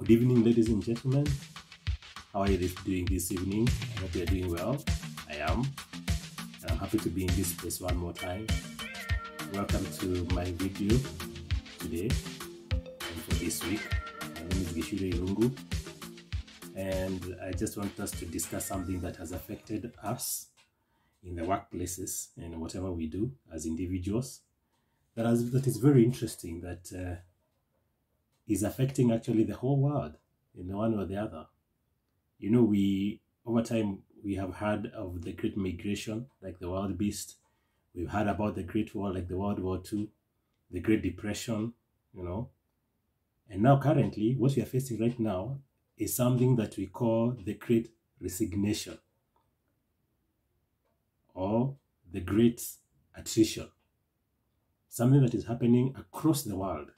Good evening, ladies and gentlemen. How are you doing this evening? I hope you're doing well. I am. And I'm happy to be in this place one more time. Welcome to my video today and for this week. My name is Gishure Ilungu, and I just want us to discuss something that has affected us in the workplaces and whatever we do as individuals. That is very interesting, that is affecting actually the whole world in one or the other. You know, over time we have heard of the Great Migration, like the Wild Beast. We've heard about the Great War, like the World War II, the Great Depression, you know. And now currently, what we are facing right now is something that we call the Great Resignation or the Great Attrition. Something that is happening across the world.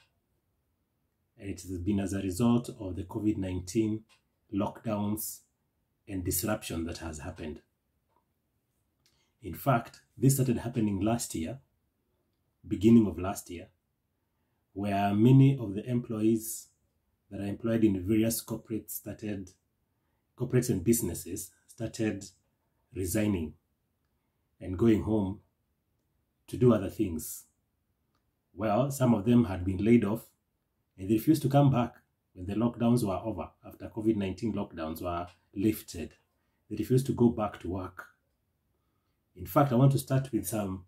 And it has been as a result of the COVID-19 lockdowns and disruption that has happened. In fact, this started happening last year, beginning of last year, where many of the employees that are employed in various corporates and businesses started resigning and going home to do other things. Well, some of them had been laid off and they refused to come back when the lockdowns were over. After COVID-19 lockdowns were lifted, they refused to go back to work. In fact, I want to start with some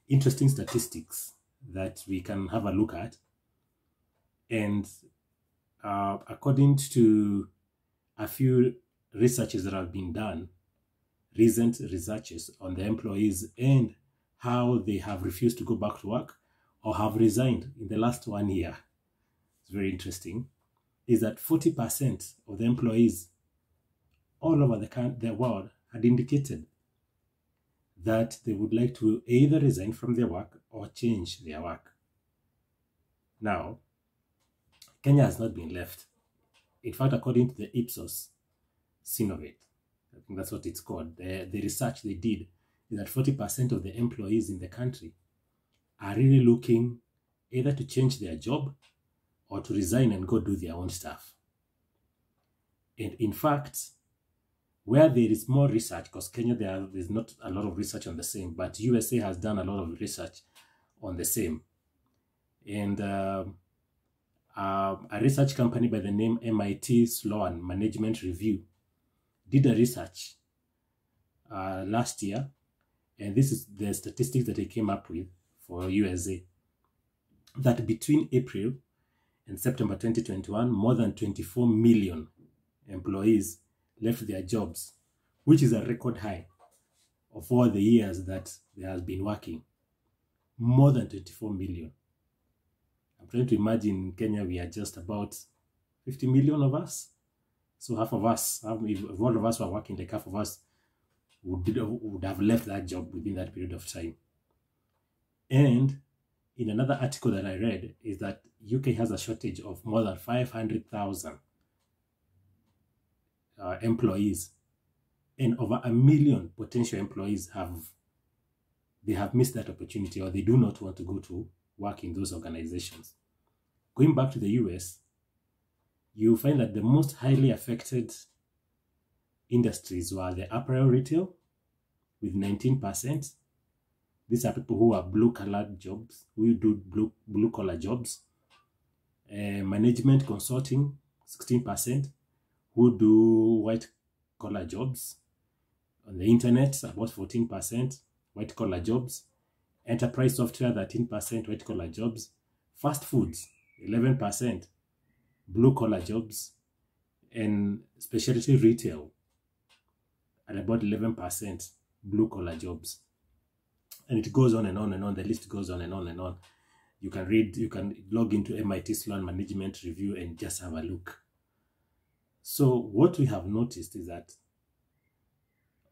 interesting statistics that we can have a look at. And according to a few researches that have been done, recent researches on the employees and how they have refused to go back to work or have resigned in the last 1 year, it's very interesting, is that 40% of the employees all over the world had indicated that they would like to either resign from their work or change their work. Now, Kenya has not been left. In fact, according to the Ipsos Synovate, I think that's what it's called, the research they did is that 40% of the employees in the country are really looking either to change their job or to resign and go do their own stuff. And in fact, where there is more research, because Kenya there's not a lot of research on the same, but USA has done a lot of research on the same. And a research company by the name MIT Sloan Management Review did a research last year, and this is the statistics that they came up with for USA, that between April and September 2021, more than 24 million employees left their jobs, which is a record high of all the years that they have been working. More than 24 million. I'm trying to imagine in Kenya, we are just about 50 million of us. So half of us, if all of us were working, like half of us would have left that job within that period of time. And in another article that I read is that UK has a shortage of more than 500,000 employees, and over 1 million potential employees have missed that opportunity, or they do not want to go to work in those organizations. Going back to the US, you find that the most highly affected industries were the apparel retail with 19%. These are people who are blue-collar jobs, who do blue-collar jobs. Management consulting, 16%, who do white-collar jobs. On the internet, about 14%, white-collar jobs. Enterprise software, 13%, white-collar jobs. Fast foods, 11%, blue-collar jobs. And specialty retail, at about 11%, blue-collar jobs. And it goes on and on and on. The list goes on and on and on. You can log into MIT Sloan Management Review and just have a look. So what we have noticed is that,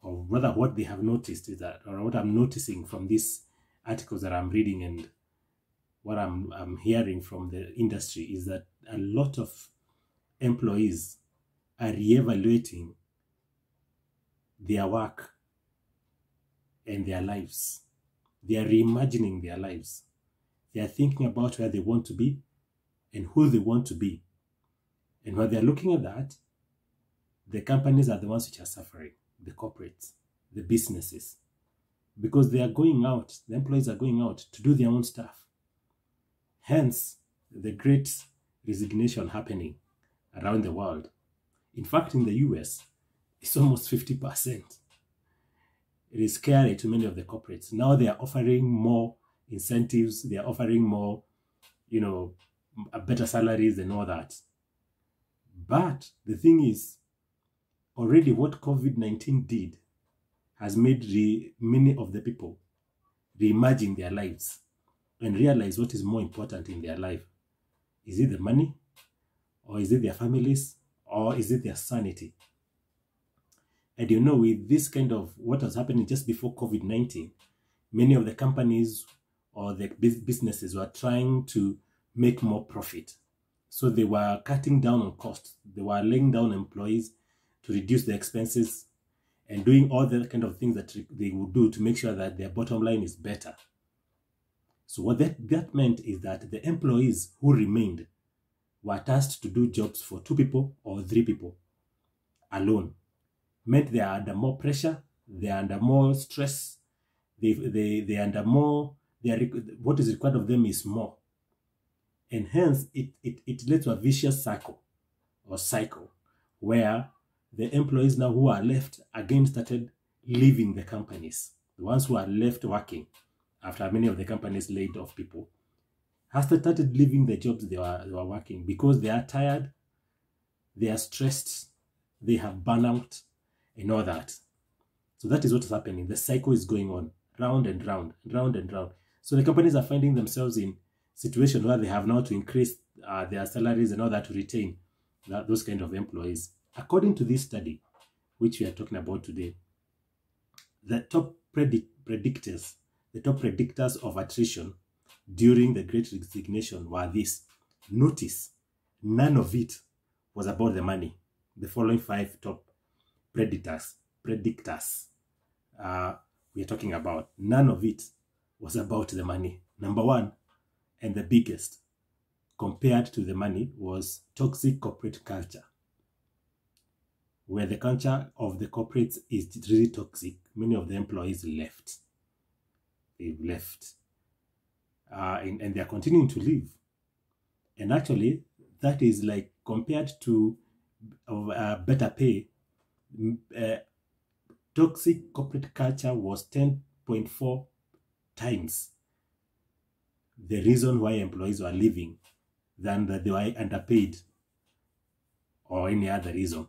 or rather what they have noticed is that, or what I'm noticing from these articles that I'm reading and what I'm hearing from the industry, is that a lot of employees are reevaluating their work and their lives. They are reimagining their lives. They are thinking about where they want to be and who they want to be. And when they're looking at that, the companies are the ones which are suffering, the corporates, the businesses, because they are going out, the employees are going out to do their own stuff. Hence, the great resignation happening around the world. In fact, in the US, it's almost 50%. It is scary to many of the corporates. Now they are offering more incentives, they are offering more, better salaries and all that. But the thing is, already what COVID-19 did has made many of the people reimagine their lives and realize what is more important in their life. Is it the money? Or is it their families? Or is it their sanity? And with this kind of what was happening just before COVID-19, many of the companies or the businesses were trying to make more profit. So they were cutting down on costs. They were laying down employees to reduce the expenses and doing all the kind of things that they would do to make sure that their bottom line is better. So what that meant is that the employees who remained were tasked to do jobs for 2 people or 3 people alone. Meant they are under more pressure, they are under more stress, they are under more, what is required of them is more. And hence, it led to a vicious cycle where the employees now who are left again started leaving the companies. The ones who are left working after many of the companies laid off people have started leaving the jobs they were working because they are tired, they are stressed, they have burnout and all that. So that is what is happening. The cycle is going on round and round, round and round. So the companies are finding themselves in situations where they have now to increase their salaries and all that to retain those kind of employees. According to this study, which we are talking about today, the top predictors of attrition during the Great Resignation were this. Notice, none of it was about the money. The following 5 top predictors we are talking about, none of it was about the money. Number 1, and the biggest, compared to the money, was toxic corporate culture. Where the culture of the corporates is really toxic, many of the employees left. They've left. And they're continuing to leave. And actually, that is like compared to better pay, toxic corporate culture was 10.4 times the reason why employees were leaving than that they were underpaid or any other reason.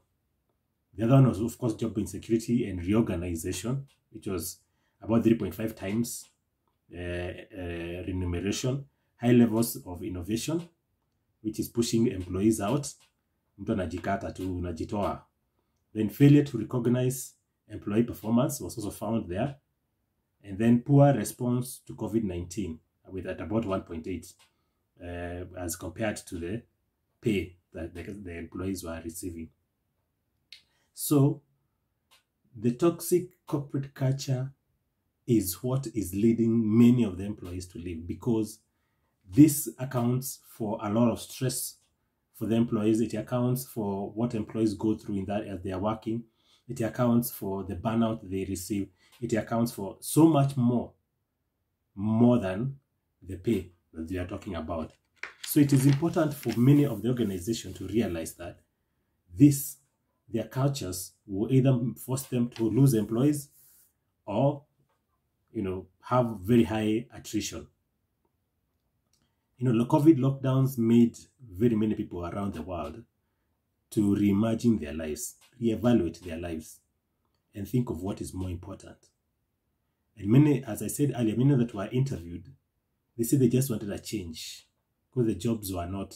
The other one was, of course, job insecurity and reorganization, which was about 3.5 times remuneration, high levels of innovation, which is pushing employees out. Mtu anajikata tu, unajitoa. Then failure to recognize employee performance was also found there. And then poor response to COVID-19 at about 1.8 as compared to the pay that the employees were receiving. So the toxic corporate culture is what is leading many of the employees to leave, because this accounts for a lot of stress for the employees. It accounts for what employees go through in that as they are working. It accounts for the burnout they receive. It accounts for so much more than the pay that they are talking about. So it is important for many of the organizations to realize that their cultures will either force them to lose employees or, have very high attrition. The COVID lockdowns made very many people around the world to reimagine their lives, reevaluate their lives, and think of what is more important. And many, as I said earlier, many that were interviewed, they said they just wanted a change because the jobs were not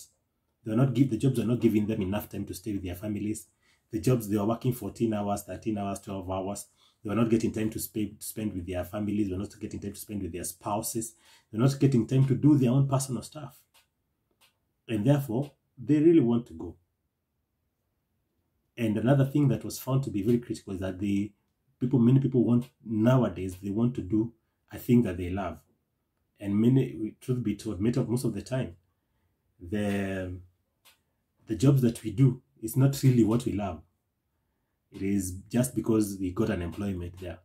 giving them enough time to stay with their families. The jobs, they were working 14 hours, 13 hours, 12 hours. They were not getting time to spend with their families. They were not getting time to spend with their spouses. They're not getting time to do their own personal stuff. And therefore, they really want to go. And another thing that was found to be very critical is that many people nowadays, they want to do a thing that they love. And truth be told, most of the time, the the jobs that we do is not really what we love. It is just because we got an employment there.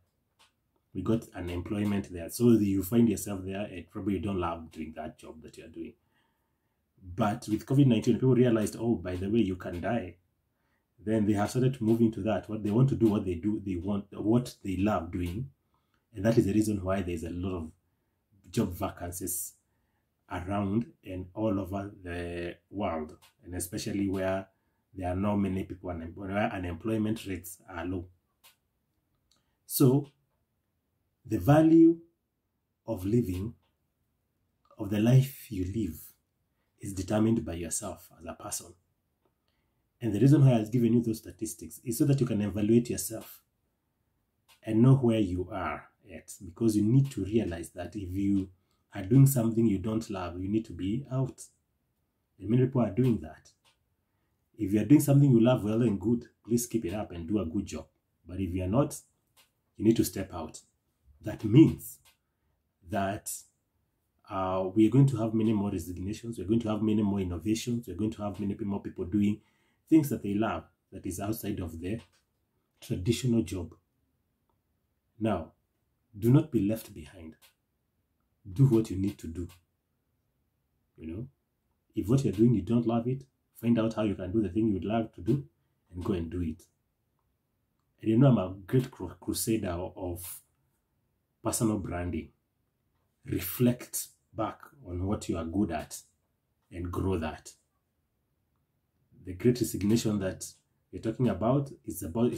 We got an employment there. So you find yourself there and probably you don't love doing that job that you're doing. But with COVID-19, people realized, oh, by the way, you can die. Then they have started to move into that. What they want to do, what they do, they want what they love doing. And that is the reason why there's a lot of job vacancies around and all over the world, and especially where there are not many people unemployed, where unemployment rates are low. So the value of living, of the life you live, is determined by yourself as a person. And the reason why I've given you those statistics is so that you can evaluate yourself and know where you are at, because you need to realize that if you are doing something you don't love, you need to be out. And many people are doing that. If you are doing something you love, well and good, please keep it up and do a good job. But if you are not, you need to step out. That means that we are going to have many more resignations. We're going to have many more innovations. We're going to have many more people doing things that they love, that is outside of their traditional job. Now, do not be left behind. Do what you need to do. If what you're doing, you don't love it, find out how you can do the thing you'd love to do and go and do it. And I'm a great crusader of personal branding. Reflect back on what you are good at and grow that. The Great Resignation that we're talking about is going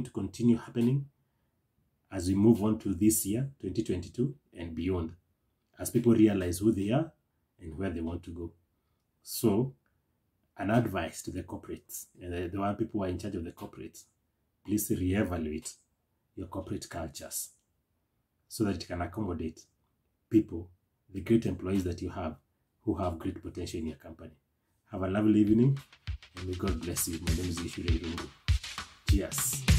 to continue happening as we move on to this year, 2022, and beyond, as people realize who they are and where they want to go. So, an advice to the corporates, and the one people who are in charge of the corporates, please reevaluate your corporate cultures so that it can accommodate people, the great employees that you have, who have great potential in your company. Have a lovely evening, and may God bless you. My name is Ishure Irungu. Cheers.